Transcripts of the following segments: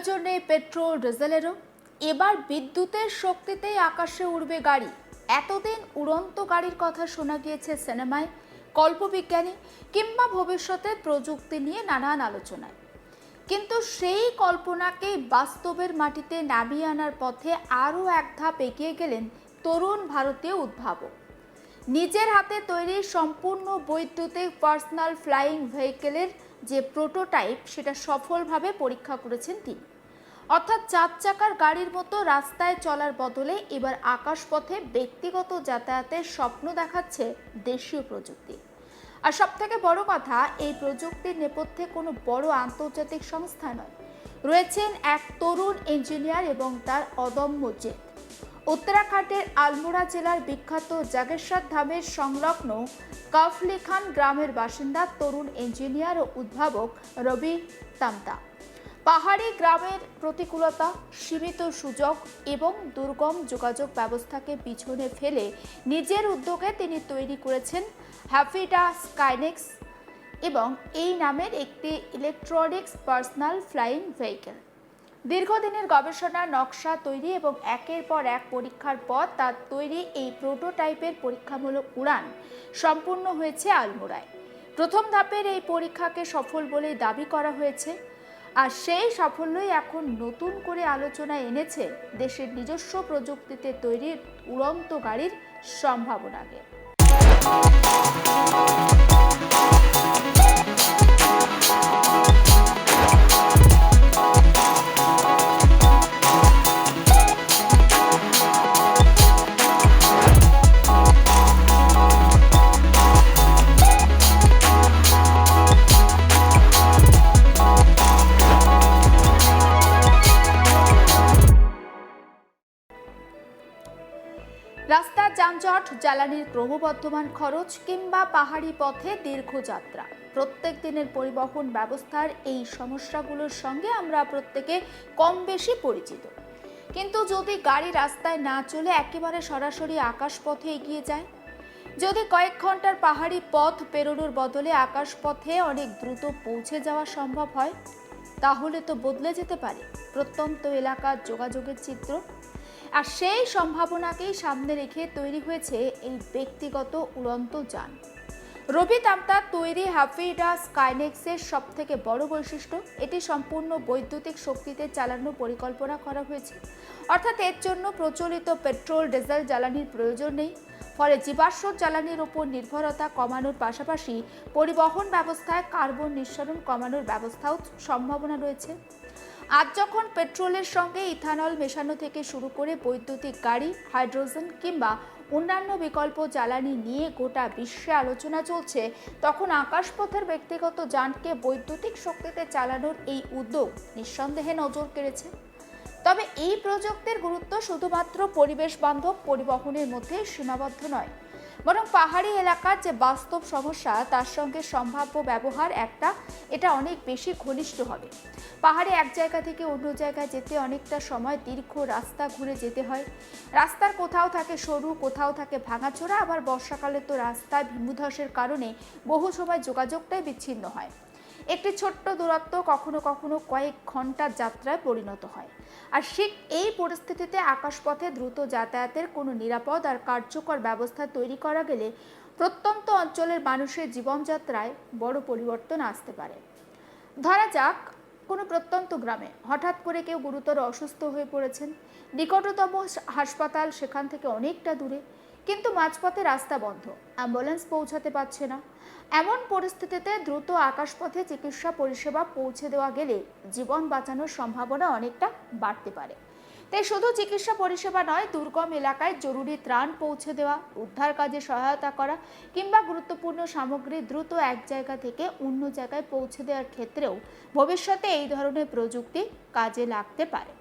প্রয়োজন নেই পেট্রোল ডিজেলেরও। এবার বিদ্যুতের শক্তিতেই আকাশে উড়বে গাড়ি। এতদিন উড়ন্ত গাড়ির কথা শোনা গিয়েছে সিনেমায়, কল্পবিজ্ঞানী কিংবা ভবিষ্যতে প্রযুক্তি নিয়ে নানান আলোচনায়, কিন্তু সেই কল্পনাকেই বাস্তবের মাটিতে নামিয়ে আনার পথে আরও এক ধাপ এগিয়ে গেলেন তরুণ ভারতীয় উদ্ভাবক। নিজের হাতে তৈরি সম্পূর্ণ বৈদ্যুতিক পার্সোনাল ফ্লাইং ভেহিকেলের যে প্রোটোটাইপ, সেটা সফলভাবে পরীক্ষা করেছেন তিনি। অর্থাৎ 4 চাকার গাড়ির মতো রাস্তায় চলার বদলে এবার আকাশপথে ব্যক্তিগত যাতায়াতের স্বপ্ন দেখাচ্ছে দেশীয় প্রযুক্তি। আর সবথেকে বড় কথা, এই প্রযুক্তির নেপথ্যে কোনো বড় আন্তর্জাতিক সংস্থা নয়, রয়েছেন এক তরুণ ইঞ্জিনিয়ার এবং তার অদম্য জেদ। উত্তরাখণ্ডের আলমোড়া জেলার বিখ্যাত জাগেশ্বর ধামের সংলগ্ন কাফলিখান গ্রামের বাসিন্দা তরুণ ইঞ্জিনিয়ার ও উদ্ভাবক রবি তামতা। পাহাড়ি গ্রামের প্রতিকূলতা, সীমিত সুযোগ এবং দুর্গম যোগাযোগ ব্যবস্থাকে পিছনে ফেলে নিজের উদ্যোগে তিনি তৈরি করেছেন হ্যাফিডা স্কাইনেক্স এবং এই নামের একটি ইলেকট্রনিক্স পার্সোনাল ফ্লাইং ভেহিকেল। দীর্ঘদিনের গবেষণা, নকশা তৈরি এবং একের পর এক পরীক্ষার পর তার তৈরি এই প্রোটোটাইপের পরীক্ষামূলক উড়ান সম্পূর্ণ হয়েছে আলমোড়ায়। প্রথম ধাপের এই পরীক্ষাকে সফল বলেই দাবি করা হয়েছে, আর সেই সাফল্যই এখন নতুন করে আলোচনায় এনেছে দেশের নিজস্ব প্রযুক্তিতে তৈরি উড়ন্ত গাড়ির সম্ভাবনাকে। রাস্তার যানজট, জ্বালানির ক্রমবর্ধমান খরচ কিংবা পাহাড়ি পথে দীর্ঘ যাত্রা, প্রত্যেক দিনের পরিবহন ব্যবস্থার এই সমস্যাগুলোর সঙ্গে আমরা প্রত্যেকে কম বেশি পরিচিত। কিন্তু যদি গাড়ি রাস্তায় না চলে একেবারে সরাসরি আকাশপথে এগিয়ে যায়, যদি কয়েক ঘন্টার পাহাড়ি পথ পেরোনোর বদলে আকাশপথে অনেক দ্রুত পৌঁছে যাওয়া সম্ভব হয়, তাহলে তো বদলে যেতে পারে প্রত্যন্ত এলাকার যোগাযোগের চিত্র। আর সেই সম্ভাবনাকেই সামনে রেখে তৈরি হয়েছে এই ব্যক্তিগত উড়ন্ত যান। রবি তামতার তৈরি হ্যাফিডা স্কাইনেক্সের সব থেকে বড় বৈশিষ্ট্য, এটি সম্পূর্ণ বৈদ্যুতিক শক্তিতে চালানোর পরিকল্পনা করা হয়েছে। অর্থাৎ এর জন্য প্রচলিত পেট্রোল ডিজেল জ্বালানির প্রয়োজন নেই। ফলে জীবাশ্ম জ্বালানির ওপর নির্ভরতা কমানোর পাশাপাশি পরিবহন ব্যবস্থায় কার্বন নিঃসরণ কমানোর ব্যবস্থাও সম্ভাবনা রয়েছে। আজ যখন পেট্রোলের সঙ্গে ইথানল মেশানো থেকে শুরু করে বৈদ্যুতিক গাড়ি, হাইড্রোজেন কিংবা অন্যান্য বিকল্প জ্বালানি নিয়ে গোটা বিশ্বে আলোচনা চলছে, তখন আকাশপথের ব্যক্তিগত যানকে বৈদ্যুতিক শক্তিতে চালানোর এই উদ্যোগ নিঃসন্দেহে নজর কেড়েছে। তবে এই প্রযুক্তির গুরুত্ব শুধুমাত্র পরিবেশ বান্ধব পরিবহনের মধ্যে সীমাবদ্ধ নয়, বরং পাহাড়ি এলাকার যে বাস্তব সমস্যা তার সঙ্গে সম্ভাব্য ব্যবহার এটা অনেক বেশি ঘনিষ্ঠ হবে। পাহাড়ে এক জায়গা থেকে অন্য জায়গায় যেতে অনেকটা সময় দীর্ঘ রাস্তা ঘুরে যেতে হয়। রাস্তার কোথাও থাকে সরু, কোথাও থাকে ভাঙাচোরা, আবার বর্ষাকালে তো রাস্তায় ভূমিধসের কারণে বহু সময় যোগাযোগটাই বিচ্ছিন্ন হয়। একটি ছোট্ট দূরত্ব কখনো কখনো কয়েক ঘন্টার যাত্রায় পরিণত হয়। আর ঠিক এই পরিস্থিতিতে আকাশপথে দ্রুত যাতায়াতের কোনো নিরাপদ আর কার্যকর ব্যবস্থা তৈরি করা গেলে প্রত্যন্ত অঞ্চলের মানুষের জীবনযাত্রায় বড় পরিবর্তন আসতে পারে। ধরা যাক, কোনো প্রত্যন্ত গ্রামে হঠাৎ করে কেউ গুরুতর অসুস্থ হয়ে পড়েছেন। নিকটতম হাসপাতাল সেখান থেকে অনেকটা দূরে, কিন্তু মাঝপথে রাস্তা বন্ধ, অ্যাম্বুলেন্স পৌঁছাতে পারছে না। এমন পরিস্থিতিতে দ্রুত আকাশপথে চিকিৎসা পরিষেবা পৌঁছে দেওয়া গেলে জীবন বাঁচানোর সম্ভাবনা অনেকটা বাড়তে পারে। তাই শুধু চিকিৎসা পরিষেবা নয়, দুর্গম এলাকায় জরুরি ত্রাণ পৌঁছে দেওয়া, উদ্ধার কাজে সহায়তা করা কিংবা গুরুত্বপূর্ণ সামগ্রী দ্রুত এক জায়গা থেকে অন্য জায়গায় পৌঁছে দেওয়ার ক্ষেত্রেও ভবিষ্যতে এই ধরনের প্রযুক্তি কাজে লাগতে পারে।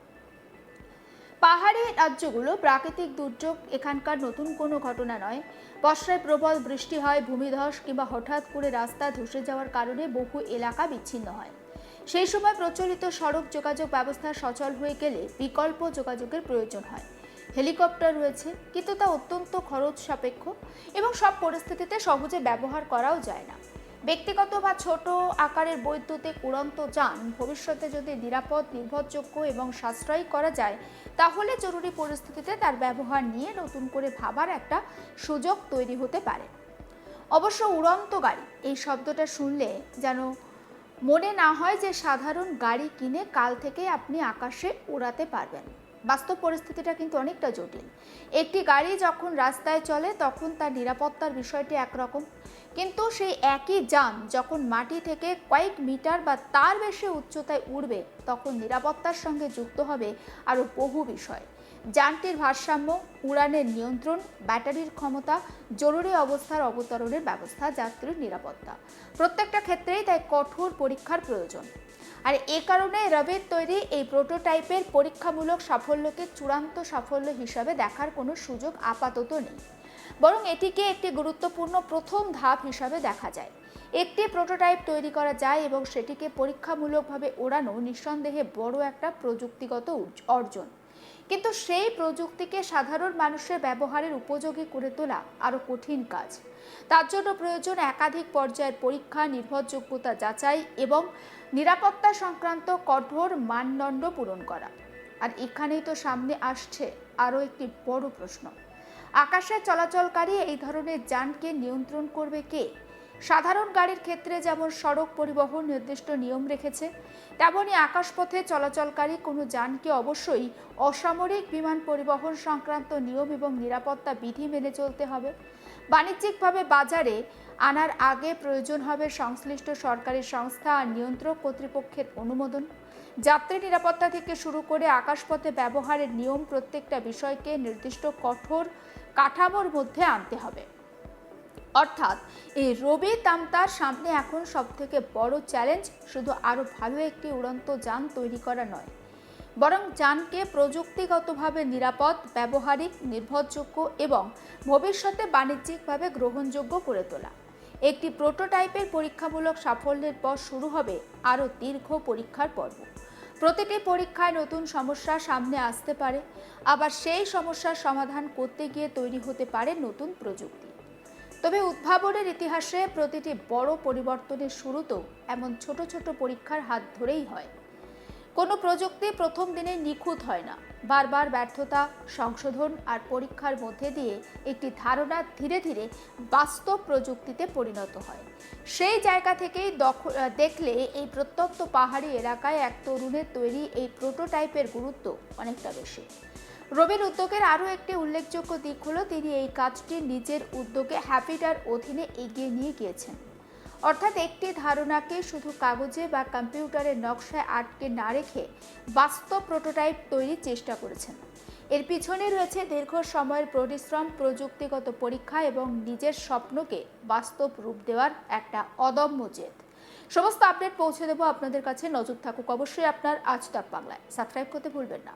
পাহাড়ি রাজ্যগুলো প্রাকৃতিক দুর্যোগ এখানকার নতুন কোনো ঘটনা নয়। বর্ষায় প্রবল বৃষ্টি হয়, ভূমিধস কিংবা হঠাৎ করে রাস্তা ধসে যাওয়ার কারণে বহু এলাকা বিচ্ছিন্ন হয়। সেই সময় প্রচলিত সড়ক যোগাযোগ ব্যবস্থা সচল হয়ে গেলে বিকল্প যোগাযোগের প্রয়োজন হয়। হেলিকপ্টার রয়েছে, কিন্তু তা অত্যন্ত খরচ সাপেক্ষ এবং সব পরিস্থিতিতে সহজে ব্যবহার করাও যায় না। ব্যক্তিগত বা ছোট আকারের বৈদ্যুতিক উড়ন্ত যান ভবিষ্যতে যদি নিরাপদ, নির্ভরযোগ্য এবং সাশ্রয়ী করা যায়, তাহলে জরুরি পরিস্থিতিতে তার ব্যবহার নিয়ে নতুন করে ভাবার একটা সুযোগ তৈরি হতে পারে। অবশ্য উড়ন্ত গাড়ি এই শব্দটা শুনলে যেন মনে না হয় যে সাধারণ গাড়ি কিনে কাল থেকে আপনি আকাশে উড়াতে পারবেন। বাস্তব পরিস্থিতিটা কিন্তু অনেকটা জটিল। একটি গাড়ি যখন রাস্তায় চলে তখন তার নিরাপত্তার বিষয়টি একরকম, কিন্তু সেই একই যান যখন মাটি থেকে কয়েক মিটার বা তার বেশি উচ্চতায় উড়বে, তখন নিরাপত্তার সঙ্গে যুক্ত হবে আরও বহু বিষয়। যানটির ভারসাম্য, উড়ানের নিয়ন্ত্রণ, ব্যাটারির ক্ষমতা, জরুরি অবস্থার অবতরণের ব্যবস্থা, যাত্রীর নিরাপত্তা, প্রত্যেকটা ক্ষেত্রেই তাই কঠোর পরীক্ষার প্রয়োজন। আর এ কারণে রবির তৈরি এই প্রোটোটাইপের পরীক্ষামূলক সাফল্যকে চূড়ান্ত সাফল্য হিসাবে দেখার কোনো সুযোগ আপাতত নেই, বরং এটিকে একটি গুরুত্বপূর্ণ প্রথম ধাপ হিসাবে দেখা যায়। একটি প্রোটোটাইপ তৈরি করা যায় এবং সেটিকে পরীক্ষামূলকভাবে ওড়ানো নিঃসন্দেহে বড় একটা প্রযুক্তিগত অর্জন, কিন্তু সেই প্রযুক্তিকে সাধারণ মানুষের ব্যবহারের উপযোগী করে তোলা আরও কঠিন কাজ। তার জন্য প্রয়োজন একাধিক পর্যায়ের পরীক্ষা, নির্ভরযোগ্যতা যাচাই এবং নিরাপত্তা সংক্রান্ত কঠোর মানদণ্ড পূরণ করা। আর এখানেই তো সামনে আসছে আরও একটি বড় প্রশ্ন: আকাশে চলাচলকারী এই ধরনের যানকে নিয়ন্ত্রণ করবে কে? সাধারণ গাড়ির ক্ষেত্রে যেমন সড়ক পরিবহন নির্দিষ্ট নিয়ম রেখেছে, তেমনি আকাশপথে চলাচলকারী কোনো যানকে অবশ্যই অসামরিক বিমান পরিবহন সংক্রান্ত নিয়ম এবং নিরাপত্তা বিধি মেনে চলতে হবে। বাণিজ্যিকভাবে বাজারে আনার আগে প্রয়োজন হবে সংশ্লিষ্ট সরকারি সংস্থা আর নিয়ন্ত্রক কর্তৃপক্ষের অনুমোদন। যাত্রী নিরাপত্তা থেকে শুরু করে আকাশপথে ব্যবহারের নিয়ম, প্রত্যেকটা বিষয়কে নির্দিষ্ট কঠোর কাঠামোর মধ্যে আনতে হবে। অর্থাৎ এই রবি তামতার সামনে এখন সবথেকে বড় চ্যালেঞ্জ শুধু আরও ভালো একটি উড়ন্ত যান তৈরি করা নয়, বরং যানকে প্রযুক্তিগতভাবে নিরাপদ, ব্যবহারিক, নির্ভরযোগ্য এবং ভবিষ্যতে বাণিজ্যিকভাবে গ্রহণযোগ্য করে তোলা। একটি প্রোটোটাইপের পরীক্ষামূলক সাফল্যের পর শুরু হবে আরও দীর্ঘ পরীক্ষার পর্ব। প্রতিটি পরীক্ষায় নতুন সমস্যা সামনে আসতে পারে, আবার সেই সমস্যার সমাধান করতে গিয়ে তৈরি হতে পারে নতুন প্রযুক্তি। তবে উদ্ভাবনের ইতিহাসে প্রতিটি বড় পরিবর্তনের শুরুতেও এমন ছোট ছোট পরীক্ষার হাত ধরেই হয়। কোনো প্রযুক্তি প্রথম দিনে নিখুঁত হয় না। বারবার ব্যর্থতা, সংশোধন আর পরীক্ষার মধ্যে দিয়ে একটি ধারণা ধীরে ধীরে বাস্তব প্রযুক্তিতে পরিণত হয়। সেই জায়গা থেকেই দেখলে এই প্রত্যন্ত পাহাড়ি এলাকায় এক তরুণের তৈরি এই প্রোটোটাইপের গুরুত্ব অনেকটা বেশি। রবির উদ্যোগের আরও একটি উল্লেখযোগ্য দিক হলো তিনি এই কাজটি নিজের উদ্যোগে হ্যাপিটার অধীনে এগিয়ে নিয়ে গিয়েছেন। অর্থাৎ একটি ধারণাকে শুধু কাগজে বা কম্পিউটারের নকশায় আটকে না রেখে বাস্তব প্রোটোটাইপ তৈরির চেষ্টা করেছেন। এর পিছনে রয়েছে দীর্ঘ সময়ের পরিশ্রম, প্রযুক্তিগত পরীক্ষা এবং নিজের স্বপ্নকে বাস্তব রূপ দেওয়ার একটা অদম্য জেদ। সমস্ত আপডেট পৌঁছে দেবো আপনাদের কাছে। নজর থাকুক অবশ্যই আপনার আজ তাক বাংলায়। সাবস্ক্রাইব করতে ভুলবেন না।